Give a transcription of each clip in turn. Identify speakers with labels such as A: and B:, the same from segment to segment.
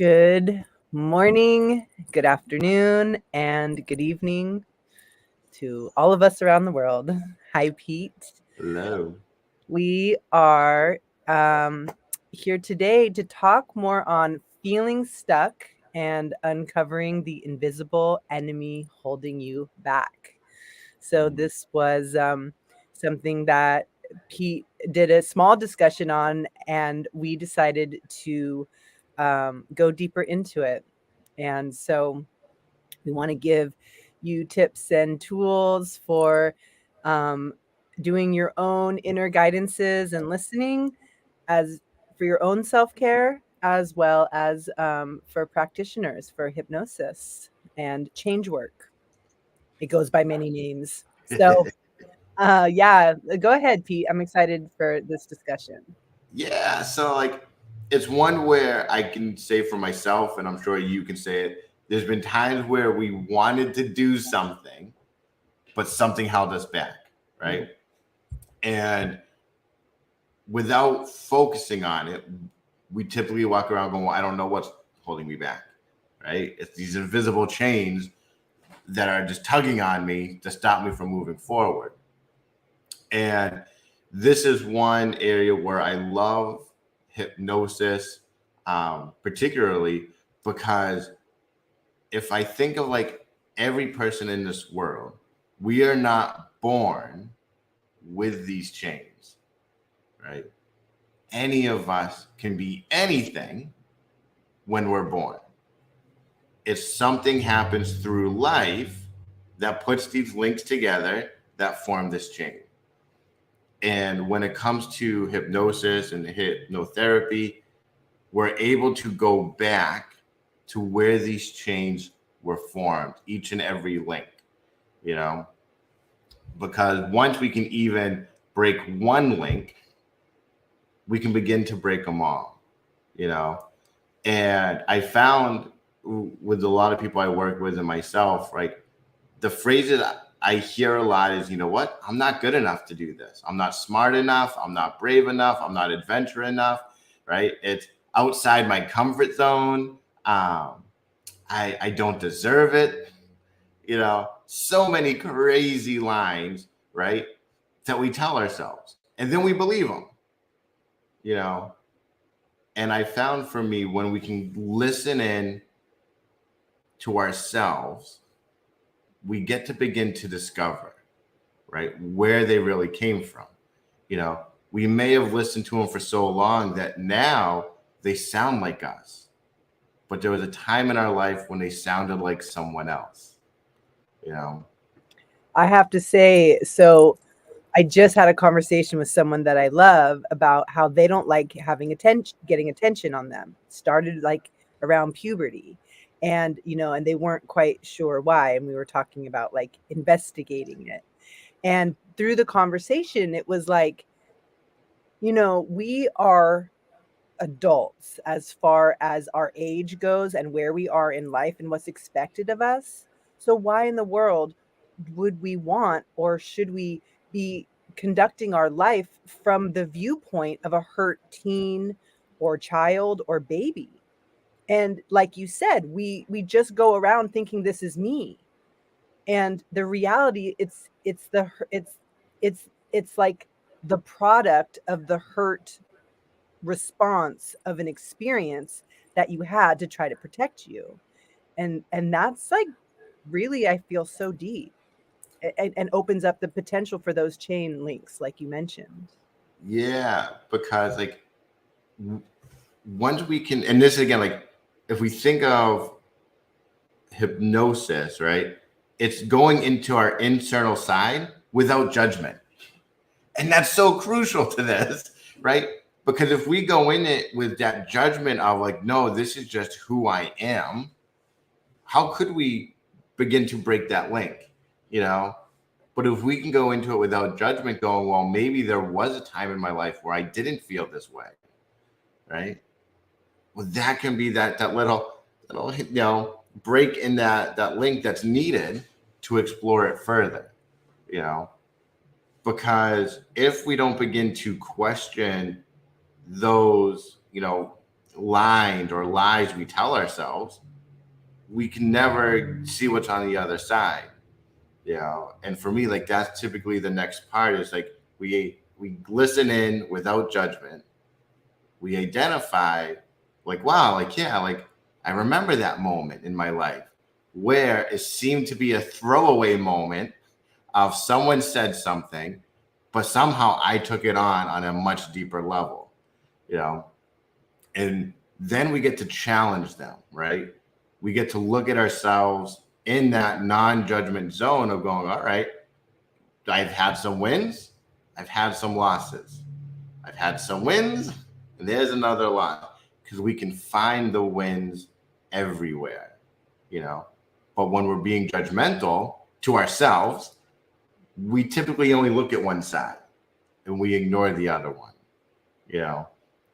A: Good morning, good afternoon, and good evening to all of us around the world. Hi, Pete.
B: Hello.
A: We are um, here today to talk more on feeling stuck and uncovering the invisible enemy holding you back. So, this was something that Pete did a small discussion on, and we decided to go deeper into it. And so we want to give you tips and tools for um, doing your own inner guidances and listening as for your own self-care, as well as for practitioners for hypnosis and change work. It goes by many names. So yeah, go ahead, Pete. I'm excited for this discussion.
B: Yeah, so it's one where I can say for myself, and I'm sure you can say it. There's been times where we wanted to do something, but something held us back,
A: Mhm.
B: right? And without focusing on it, we typically walk around going, well, I don't know what's holding me back, right? It's these invisible chains that are just tugging on me to stop me from moving forward. And this is one area where I love hypnosis, particularly because if I think of every person in this world, we are not born with these chains, right? Any of us can be anything when we're born. If something happens through life that puts these links together that form this chain. And when it comes to hypnosis and hypnotherapy, we're able to go back to where these chains were formed, each and every link, you know, because once we can even break one link, we can begin to break them all, you know. And I found with a lot of people I work with and myself, right, the phrases I hear a lot is, you know what, I'm not good enough to do this. I'm not smart enough. I'm not brave enough. I'm not adventurous enough, right? It's outside my comfort zone. I don't deserve it. You know, so many crazy lines, right, that we tell ourselves. And then we believe them, you know. And I found for me, when we can listen in to ourselves, we get to begin to discover, right, where they really came from. You know, we may have listened to them for so long that now they sound like us, but there was a time in our life when they sounded like someone else, you know.
A: I have to say, so I just had a conversation with someone that I love about how they don't like having attention, getting attention on them. Started like around puberty. And, and they weren't quite sure why. And we were talking about like investigating it. And through the conversation, it was like, we are adults as far as our age goes and where we are in life and what's expected of us. So, why in the world would we want or should we be conducting our life from the viewpoint of a hurt teen or child or baby? And like you said, we just go around thinking this is me. And the reality, it's like the product of the hurt response of an experience that you had to try to protect you. And that's like really, I feel, so deep, and opens up the potential for those chain links like you mentioned.
B: Yeah, because w- once we can, and this again, if we think of hypnosis, right, it's going into our internal side without judgment. And that's so crucial to this, right? Because if we go in it with that judgment of like, no, this is just who I am, how could we begin to break that link, you know? But if we can go into it without judgment, going, well, maybe there was a time in my life where I didn't feel this way, right? Well, that can be that little break in that link that's needed to explore it further, you know? Because if we don't begin to question those, lines or lies we tell ourselves, we can never see what's on the other side. And for me, like, that's typically the next part is like we listen in without judgment. We identify, like, wow, like, yeah, like, I remember that moment in my life where it seemed to be a throwaway moment of someone said something, but somehow I took it on a much deeper level, you know and then we get to challenge them, right? We get to look at ourselves in that non-judgment zone of going, all right, I've had some wins, I've had some losses, I've had some wins, and there's another loss, because we can find the wins everywhere, but when we're being judgmental to ourselves, we typically only look at one side and we ignore the other one, you know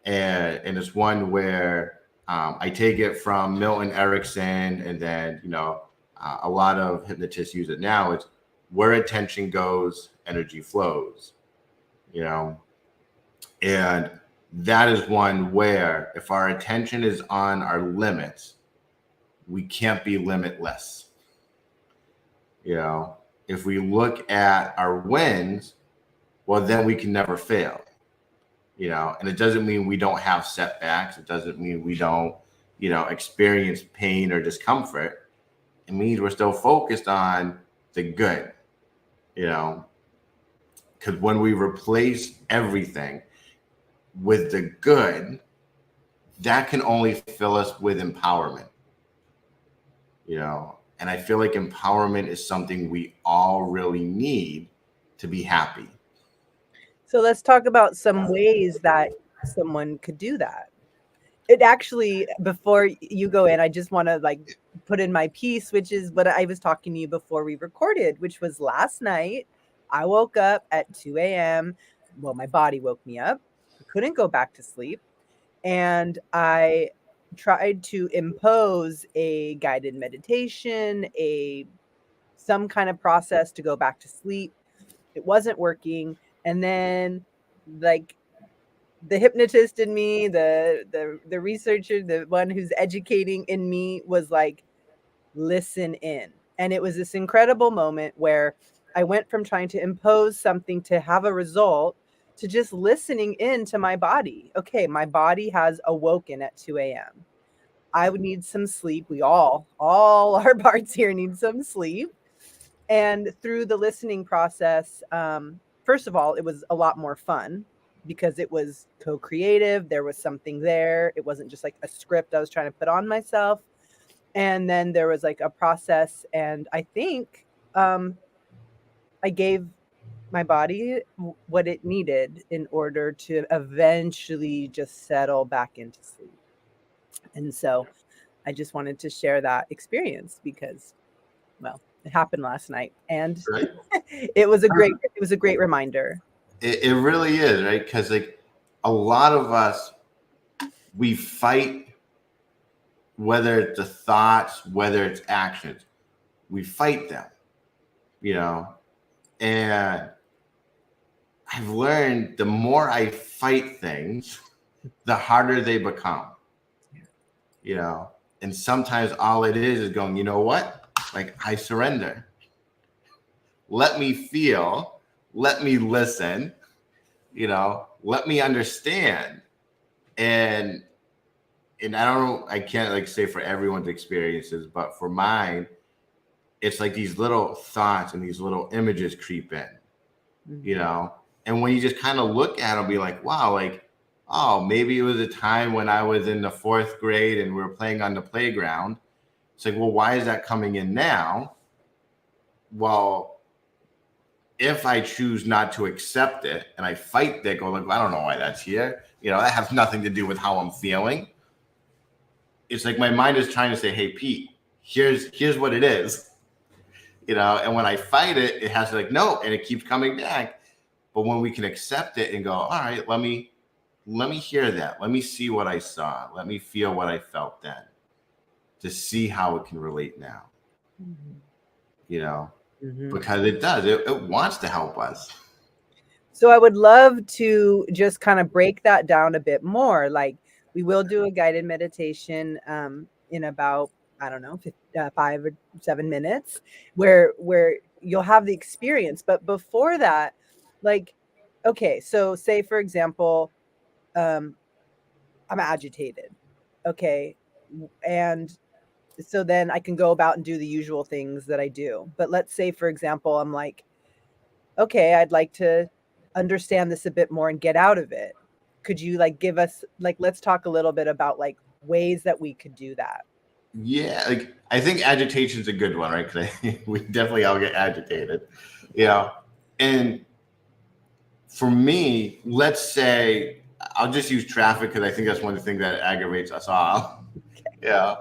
B: and it's one where I take it from Milton Erickson, and then a lot of hypnotists use it now. It's where attention goes, energy flows. And that is one where if our attention is on our limits, we can't be limitless. If we look at our wins, well, then we can never fail. And it doesn't mean we don't have setbacks. It doesn't mean we don't, experience pain or discomfort. It means we're still focused on the good, because when we replace everything with the good, that can only fill us with empowerment, and I feel like empowerment is something we all really need to be happy.
A: So let's talk about some ways that someone could do that. It actually, before you go in, I just want to like put in my piece, which is what I was talking to you before we recorded, which was last night. I woke up at 2 a.m. Well, my body woke me up. I couldn't go back to sleep. And I tried to impose a guided meditation, some kind of process to go back to sleep. It wasn't working. And then, like, the hypnotist in me, the researcher, the one who's educating in me was like, listen in. And it was this incredible moment where I went from trying to impose something to have a result to just listening in to my body. Okay, my body has awoken at 2 a.m. I would need some sleep. We all our parts here need some sleep. And through the listening process, first of all, it was a lot more fun because it was co-creative. There was something there. It wasn't just like a script I was trying to put on myself. And then there was like a process. And I think I gave my body what it needed in order to eventually just settle back into sleep. And so I just wanted to share that experience because, well, it happened last night, and
B: Right.
A: it was a great reminder.
B: It really is, right? Because like a lot of us, we fight, whether it's the thoughts, whether it's actions, we fight them, and I've learned the more I fight things, the harder they become, and sometimes all it is going, you know what? Like, I surrender. Let me feel, let me listen, let me understand. And I can't like say for everyone's experiences, but for mine, it's like these little thoughts and these little images creep in, and when you just kind of look at them, be like, wow, like, oh, maybe it was a time when I was in the 4th grade and we were playing on the playground. It's like, well, why is that coming in now? Well, if I choose not to accept it and I fight that, go like, I don't know why that's here. That has nothing to do with how I'm feeling. It's like my mind is trying to say, hey, Pete, here's what it is. And when I fight it, it has to like, no, and it keeps coming back. But when we can accept it and go, all right, let me hear that. Let me see what I saw. Let me feel what I felt then, to see how it can relate now. Because it does. It wants to help us.
A: So I would love to just kind of break that down a bit more. Like, We will do a guided meditation in about, I don't know, 5 or 7 minutes where you'll have the experience. But before that, like, okay, so say for example, I'm agitated. Okay. And so then I can go about and do the usual things that I do. But let's say, for example, I'm like, okay, I'd like to understand this a bit more and get out of it. Could you like give us like let's talk a little bit about like ways that we could do that?
B: Yeah, like I think agitation's a good one, right? Because we definitely all get agitated, you know. And for me, let's say I'll just use traffic because I think that's one of the things that aggravates us all. Yeah,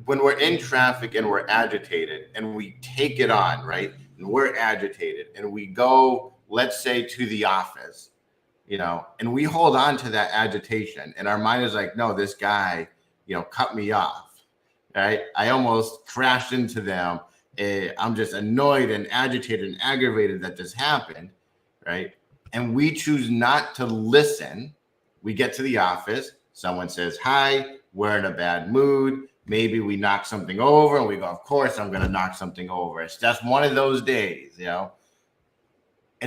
B: when we're in traffic and we're agitated and we take it on, right? And we're agitated and we go, let's say, to the office, and we hold on to that agitation and our mind is like, no, this guy, cut me off, right? I almost crashed into them. I'm just annoyed and agitated and aggravated that this happened, right? And we choose not to listen. We get to the office, someone says hi, we're in a bad mood. Maybe we knock something over and we go, of course, I'm going to knock something over. It's just one of those days, and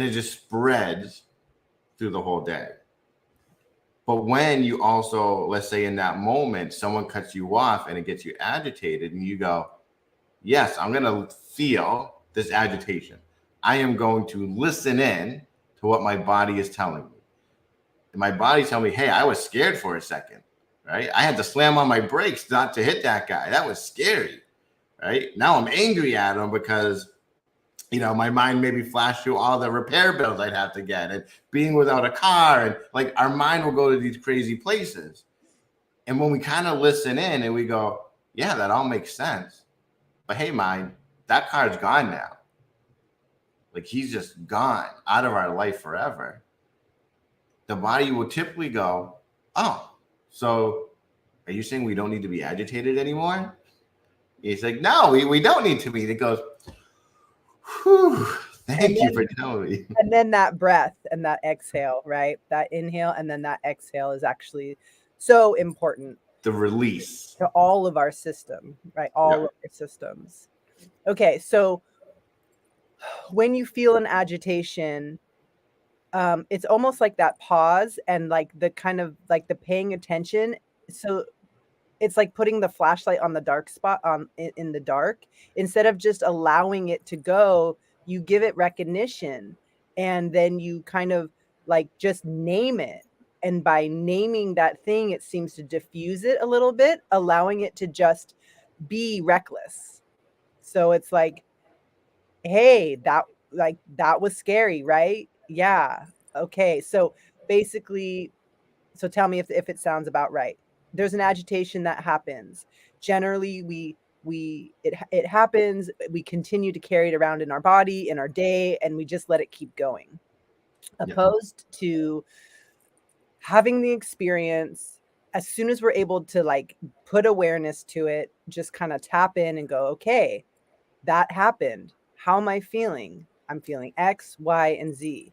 B: it just spreads through the whole day. But when you also, let's say in that moment, someone cuts you off and it gets you agitated and you go, yes, I'm going to feel this agitation. I am going to listen in to what my body is telling me. And my body's telling me, hey, I was scared for a second. Right? I had to slam on my brakes not to hit that guy. That was scary. Right? Now I'm angry at him because, my mind maybe flashed through all the repair bills I'd have to get and being without a car. And like our mind will go to these crazy places. And when we kind of listen in and we go, yeah, that all makes sense. But hey, mind, that car's gone now. Like he's just gone out of our life forever. The body will typically go, oh, so are you saying we don't need to be agitated anymore? He's like, no, we don't need to be. It goes, whew, thank you for telling me.
A: And then that breath and that exhale, right? That inhale and then that exhale is actually so important.
B: The release.
A: To all of our system, right? All of our systems. Okay, so when you feel an agitation, it's almost like that pause and like the kind of like the paying attention. So it's like putting the flashlight on the dark spot in the dark. Instead of just allowing it to go, you give it recognition and then you kind of like just name it. And by naming that thing, it seems to diffuse it a little bit, allowing it to just be reckless. So it's like, hey, that was scary, right? Yeah. Okay. So basically, so tell me if it sounds about right. There's an agitation that happens. Generally, it happens. We continue to carry it around in our body, in our day, and we just let it keep going. Opposed to having the experience, as soon as we're able to like put awareness to it, just kind of tap in and go, okay, that happened. How am I feeling? I'm feeling X, Y, and Z.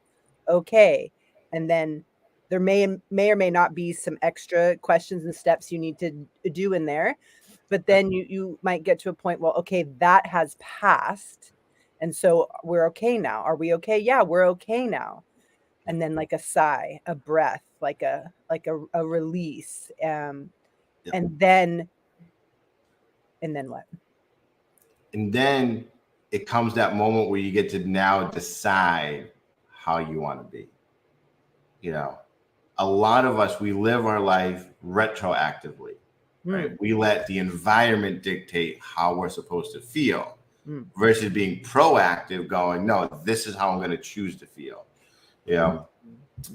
A: Okay. And then there may or may not be some extra questions and steps you need to do in there. But then you might get to a point, well, okay, that has passed. And so we're okay now. Are we okay? Yeah, we're okay now. And then like a sigh, a breath, like a release. And then what?
B: And then it comes that moment where you get to now decide how you want to be. A lot of us, we live our life retroactively, right? We let the environment dictate how we're supposed to feel versus being proactive, going, no, this is how I'm going to choose to feel.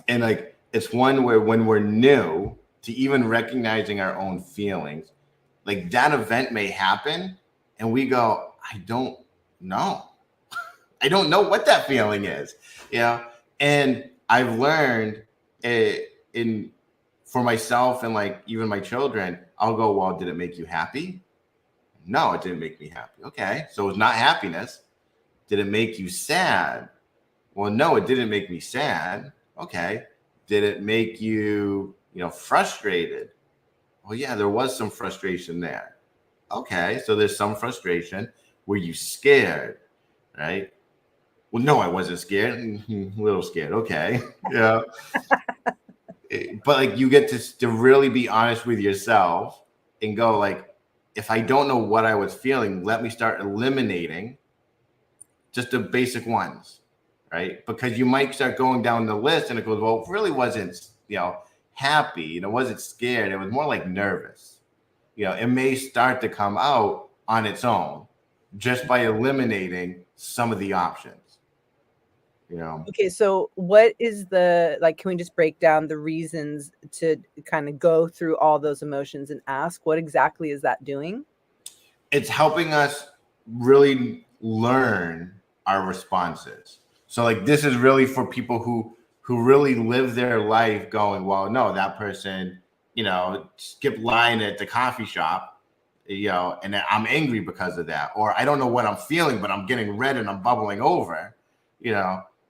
B: And like, it's one where when we're new to even recognizing our own feelings, like that event may happen and we go, I don't know. I don't know what that feeling is. And I've learned for myself and like even my children, I'll go, well, did it make you happy? No, it didn't make me happy. Okay. So it's not happiness. Did it make you sad? Well, no, it didn't make me sad. Okay. Did it make you frustrated. Well, yeah, there was some frustration there. Okay, so there's some frustration. Were you scared? Right? Well, no, I wasn't scared. A little scared. Okay. Yeah. But like you get to really be honest with yourself and go like, if I don't know what I was feeling, let me start eliminating just the basic ones, right? Because you might start going down the list and it goes, well, it really wasn't, happy, wasn't scared. It was more like nervous. It may start to come out on its own just by eliminating some of the options.
A: Okay, so what is can we just break down the reasons to kind of go through all those emotions and ask what exactly is that doing?
B: It's helping us really learn our responses. So like this is really for people who really live their life going, well, no, that person, skipped line at the coffee shop, and I'm angry because of that. Or I don't know what I'm feeling, but I'm getting red and I'm bubbling over.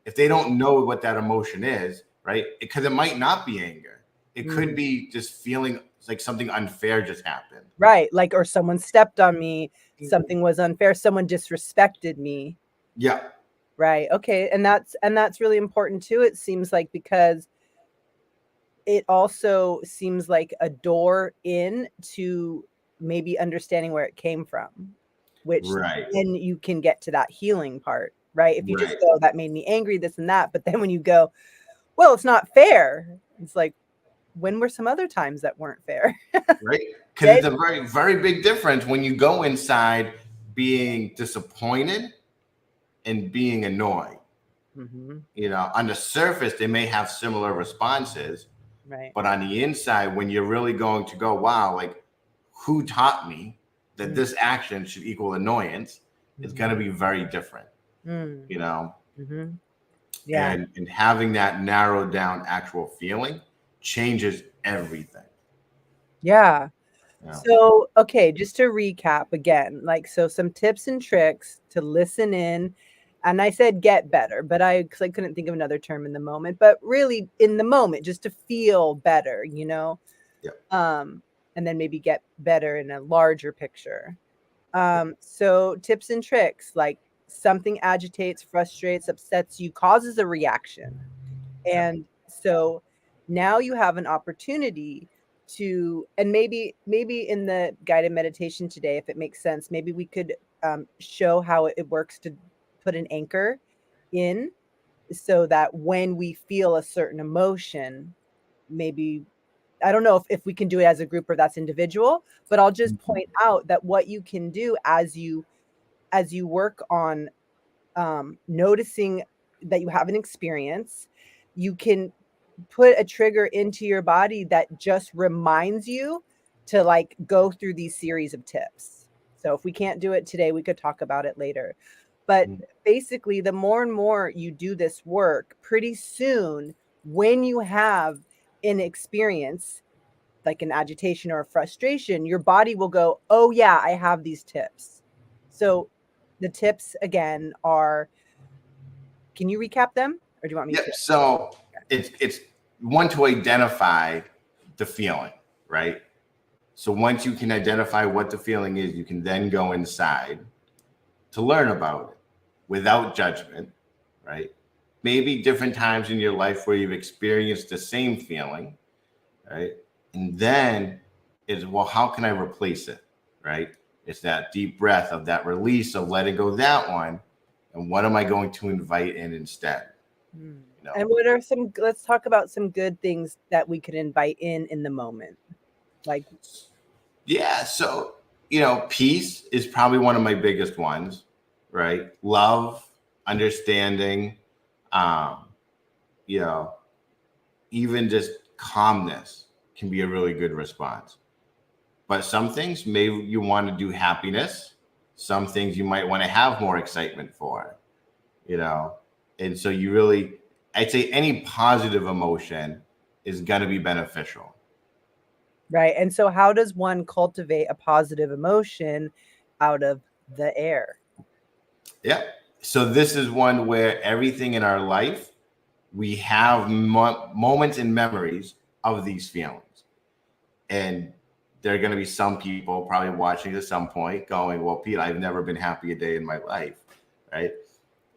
B: If they don't know what that emotion is, right? Because it might not be anger. It could be just feeling like something unfair just happened.
A: Right. Like, or someone stepped on me, something was unfair, someone disrespected me.
B: Yeah.
A: Right. Okay. And that's really important too, it seems like, because it also seems like a door in to maybe understanding where it came from, which then you can get to that healing part, right? If you just go, that made me angry, this and that. But then when you go, well, it's not fair. It's like, when were some other times that weren't fair?
B: Right. Because it's a very, very big difference when you go inside being disappointed and being annoyed.
A: Mm-hmm.
B: On the surface, they may have similar responses.
A: Right.
B: But on the inside, when you're really going to go, wow, like who taught me that this action should equal annoyance, it's going to be very different.
A: Mm-hmm.
B: Yeah. And having that narrowed down actual feeling changes everything.
A: Yeah. So, okay, just to recap again, so some tips and tricks to listen in. And I said get better, but because I couldn't think of another term in the moment, but really in the moment, just to feel better,
B: Yeah.
A: And then maybe get better in a larger picture. So tips and tricks, like something agitates, frustrates, upsets you, causes a reaction. And so now you have an opportunity to, and maybe in the guided meditation today, if it makes sense, maybe we could show how it works to put an anchor in, so that when we feel a certain emotion, maybe, I don't know if we can do it as a group or that's individual, but I'll just point out that what you can do as you work on noticing that you have an experience, you can put a trigger into your body that just reminds you to go through these series of tips. So if we can't do it today, we could talk about it later. But basically, the more and more you do this work, pretty soon, when you have an experience like an agitation or a frustration, your body will go, oh yeah, I have these tips. So the tips again are, can you recap them, or do you want me to?
B: So it's one, to identify the feeling, right? So once you can identify what the feeling is, you can then go inside to learn about it without judgment, right? Maybe different times in your life where you've experienced the same feeling, right? And then it's, well, how can I replace it, right? It's that deep breath of that release of letting go that one. And what am I going to invite in instead?
A: And what are let's talk about some good things that we could invite in the moment.
B: Yeah. So, peace is probably one of my biggest ones, right? Love, understanding, even just calmness can be a really good response. But some things maybe you want to do happiness. Some things you might want to have more excitement for, and so you really, I'd say any positive emotion is going to be beneficial.
A: Right. And so how does one cultivate a positive emotion out of the air?
B: Yeah. So this is one where everything in our life, we have moments and memories of these feelings. And there are going to be some people probably watching at some point going, well, Pete, I've never been happy a day in my life, right?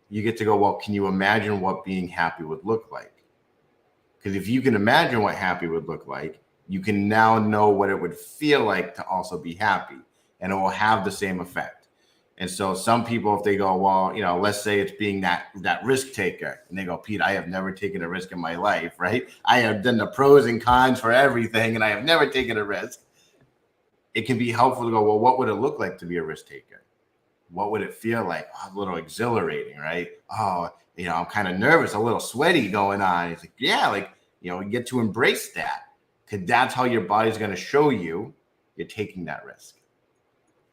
B: You get to go, well, can you imagine what being happy would look like? Because if you can imagine what happy would look like, you can now know what it would feel like to also be happy, and it will have the same effect. And so some people, if they go, well, you know, let's say it's being that risk taker, and they go, Pete, I have never taken a risk in my life, right? I have done the pros and cons for everything, and I have never taken a risk. It can be helpful to go, well, what would it look like to be a risk taker? What would it feel like? Oh, a little exhilarating, right? Oh, you know, I'm kind of nervous, a little sweaty going on. It's like, yeah, like, you know, you get to embrace that, because that's how your body's going to show you you're taking that risk.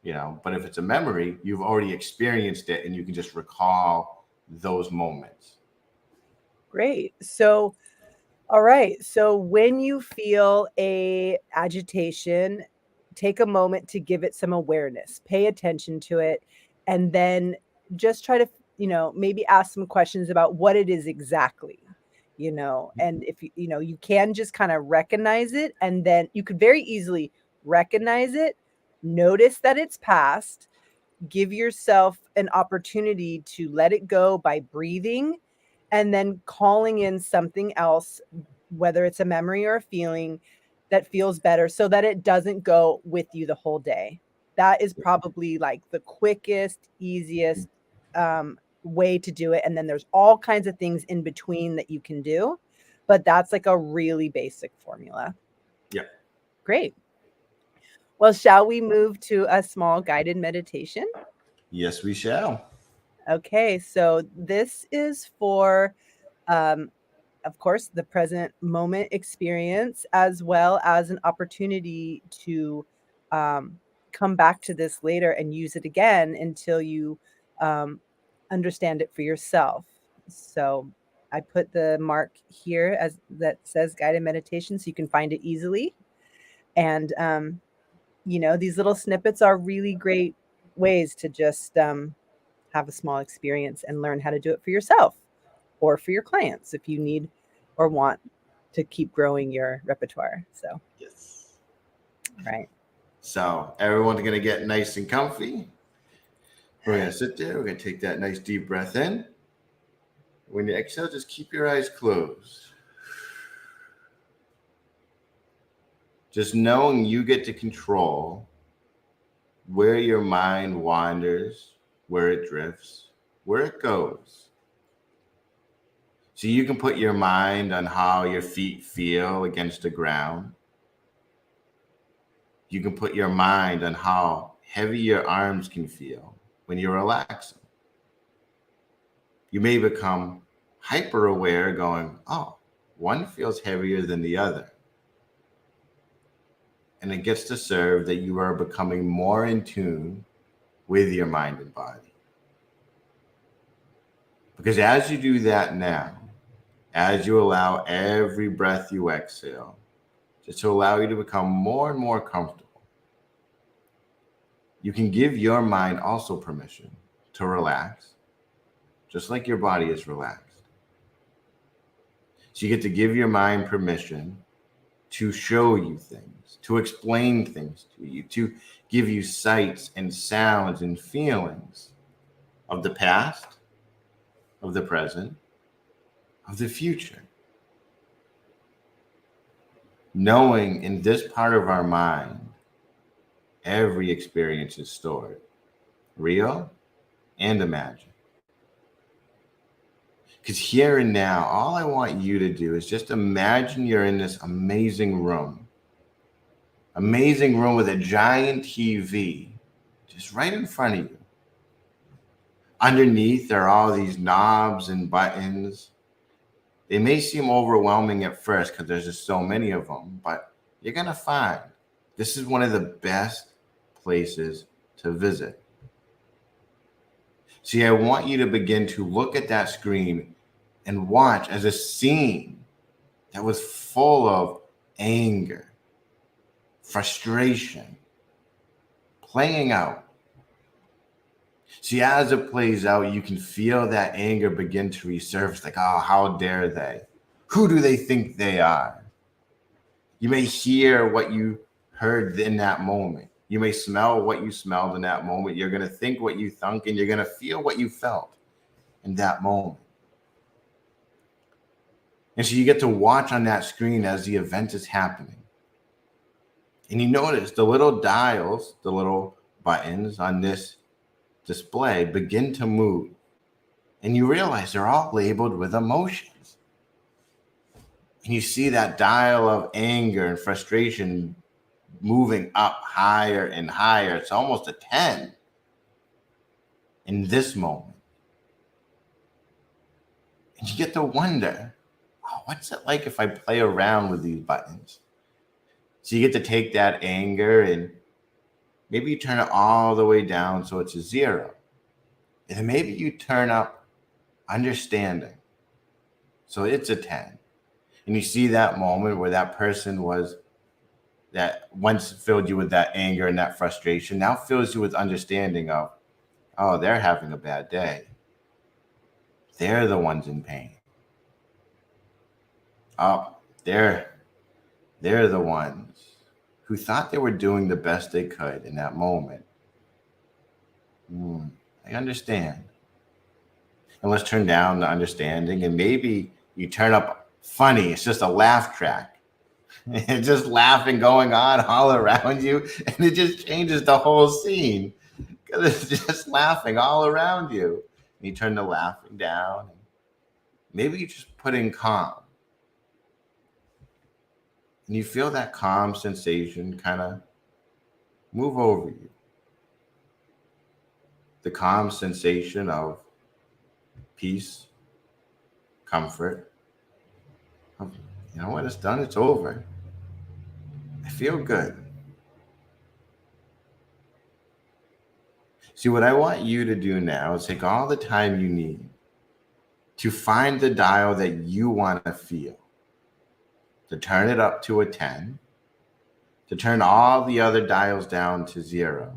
B: You know, but if it's a memory, you've already experienced it and you can just recall those moments.
A: Great. So, all right. So when you feel a agitation, take a moment to give it some awareness, pay attention to it, and then just try to, maybe ask some questions about what it is exactly, and if you can just kind of recognize it, and then you could very easily recognize it, notice that it's past, give yourself an opportunity to let it go by breathing and then calling in something else, whether it's a memory or a feeling that feels better, so that it doesn't go with you the whole day. That is probably like the quickest, easiest way to do it. And then there's all kinds of things in between that you can do, but that's like a really basic formula.
B: Yeah.
A: Great. Well, shall we move to a small guided meditation?
B: Yes, we shall.
A: Okay, so this is for, of course, the present moment experience, as well as an opportunity to come back to this later and use it again until you understand it for yourself. So I put the mark here as that says guided meditation so you can find it easily. And, these little snippets are really great ways to just have a small experience and learn how to do it for yourself or for your clients if you need or want to keep growing your repertoire. So,
B: Yes.
A: right.
B: So everyone's going to get nice and comfy. We're going to sit there. We're going to take that nice deep breath in. When you exhale, just keep your eyes closed. Just knowing you get to control where your mind wanders, where it drifts, where it goes. So you can put your mind on how your feet feel against the ground. You can put your mind on how heavy your arms can feel when you're relaxing. You may become hyper aware, going, oh, one feels heavier than the other. And it gets to serve that you are becoming more in tune with your mind and body. Because as you do that now, as you allow every breath you exhale, just to allow you to become more and more comfortable, you can give your mind also permission to relax, just like your body is relaxed. So you get to give your mind permission to show you things, to explain things to you, to give you sights and sounds and feelings of the past, of the present, of the future. Knowing in this part of our mind, every experience is stored, real and imagined. Because here and now, all I want you to do is just imagine you're in this amazing room with a giant TV just right in front of you. Underneath, there are all these knobs and buttons. They may seem overwhelming at first because there's just so many of them, but you're going to find this is one of the best places to visit. See, I want you to begin to look at that screen and watch as a scene that was full of anger, frustration, playing out. See, as it plays out, you can feel that anger begin to resurface, like, oh, how dare they? Who do they think they are? You may hear what you heard in that moment. You may smell what you smelled in that moment. You're going to think what you thunk, and you're going to feel what you felt in that moment. And so you get to watch on that screen as the event is happening. And you notice the little dials, the little buttons on this display begin to move. And you realize they're all labeled with emotions. And you see that dial of anger and frustration moving up higher and higher. It's almost a 10 in this moment. And you get to wonder, oh, what's it like if I play around with these buttons? So you get to take that anger and maybe you turn it all the way down so it's a 0. And then maybe you turn up understanding so it's a 10. And you see that moment where that person was that once filled you with that anger and that frustration now fills you with understanding of, oh, they're having a bad day. They're the ones in pain. Oh, they're the ones who thought they were doing the best they could in that moment. I understand. And let's turn down the understanding, and maybe you turn up funny. It's just a laugh track. It's just laughing going on all around you, and it just changes the whole scene because it's just laughing all around you. And you turn the laughing down. Maybe you just put in calm. And you feel that calm sensation kind of move over you. The calm sensation of peace, comfort. You know what? It's done. It's over. I feel good. See, what I want you to do now is take all the time you need to find the dial that you want to feel. To turn it up to a 10, to turn all the other dials down to 0.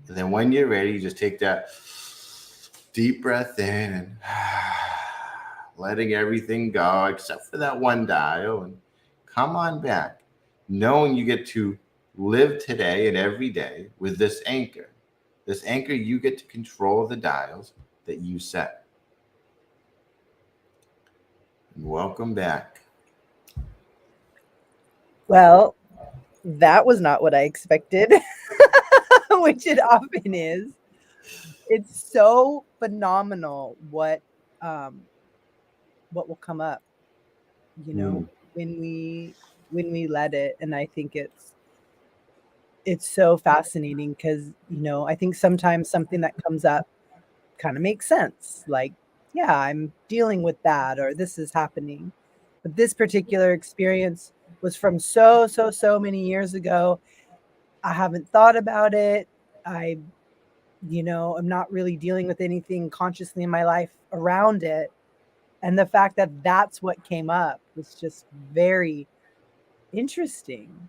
B: And then when you're ready, just take that deep breath in and letting everything go except for that one dial, and come on back, knowing you get to live today and every day with this anchor. This anchor, you get to control the dials that you set. And welcome back.
A: Well, that was not what I expected, which it often is. It's so phenomenal what will come up, when we let it. And I think it's so fascinating because, I think sometimes something that comes up kind of makes sense. Like, yeah, I'm dealing with that, or this is happening. But this particular experience was from so many years ago. I haven't thought about it. I'm not really dealing with anything consciously in my life around it. And the fact that that's what came up was just very interesting.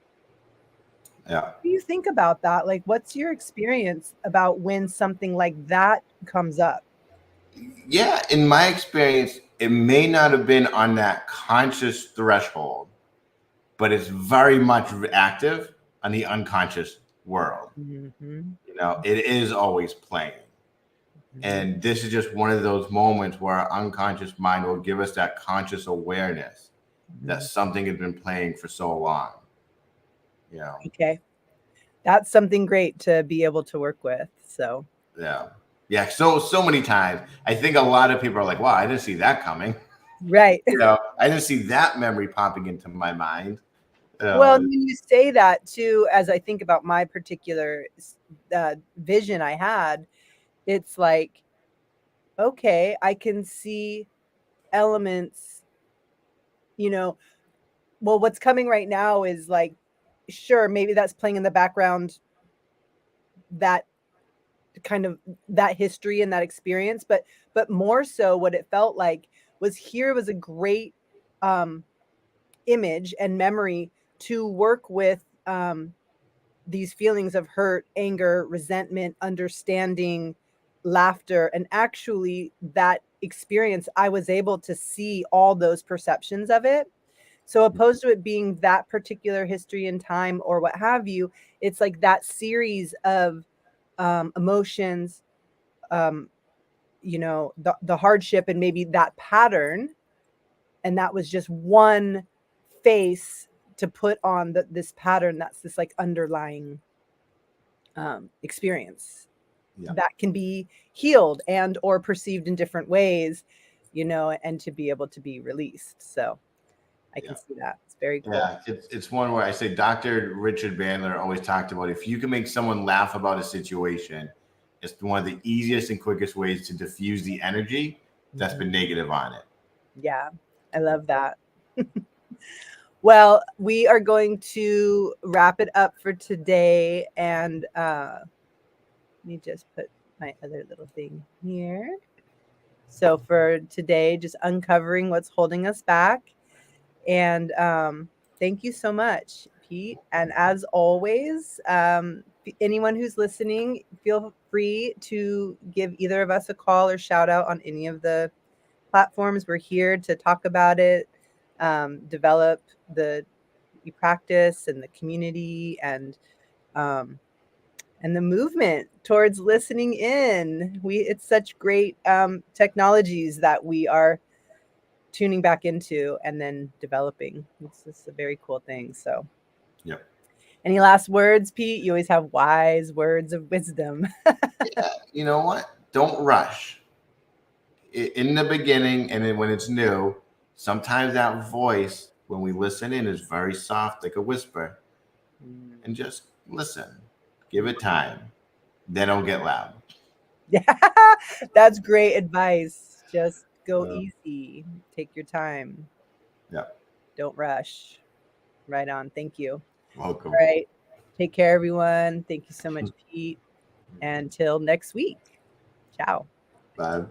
B: Yeah.
A: What do you think about that? Like, what's your experience about when something like that comes up?
B: Yeah, in my experience, it may not have been on that conscious threshold, but it's very much active on the unconscious world.
A: Mm-hmm.
B: It is always playing. And this is just one of those moments where our unconscious mind will give us that conscious awareness that something has been playing for so long.
A: Okay. That's something great to be able to work with. So
B: yeah. So many times I think a lot of people are like, wow, I didn't see that coming.
A: Right.
B: I didn't see that memory popping into my mind.
A: Well, when you say that too, as I think about my particular vision I had, it's like, okay, I can see elements, well, what's coming right now is like, sure, maybe that's playing in the background, that kind of that history and that experience, but more so what it felt like was here was a great image and memory to work with these feelings of hurt, anger, resentment, understanding, laughter. And actually, that experience, I was able to see all those perceptions of it. So opposed to it being that particular history in time or what have you, it's like that series of emotions, the hardship and maybe that pattern. And that was just one face to put on this pattern. That's this like underlying experience that can be healed and or perceived in different ways, and to be able to be released. So I can see that. It's very cool.
B: Yeah, it's one where I say Dr. Richard Bandler always talked about if you can make someone laugh about a situation, it's one of the easiest and quickest ways to diffuse the energy that's been negative on it.
A: Yeah, I love that. Well, we are going to wrap it up for today. And let me just put my other little thing here. So for today, just uncovering what's holding us back. And thank you so much, Pete. And as always, anyone who's listening, feel free to give either of us a call or shout out on any of the platforms. We're here to talk about it, develop the practice and the community and the movement towards listening in. It's such great technologies that we are tuning back into and then developing. It's just a very cool thing. So,
B: yep.
A: Any last words, Pete? You always have wise words of wisdom.
B: Yeah, you know what? Don't rush. In the beginning, and then when it's new, sometimes that voice, when we listen in, is very soft, like a whisper. And just listen. Give it time. Then it'll get loud.
A: Yeah, that's great advice. Just go easy. Take your time.
B: Yeah.
A: Don't rush. Right on. Thank you.
B: Welcome.
A: All right. Take care, everyone. Thank you so much, Pete. Until next week. Ciao.
B: Bye.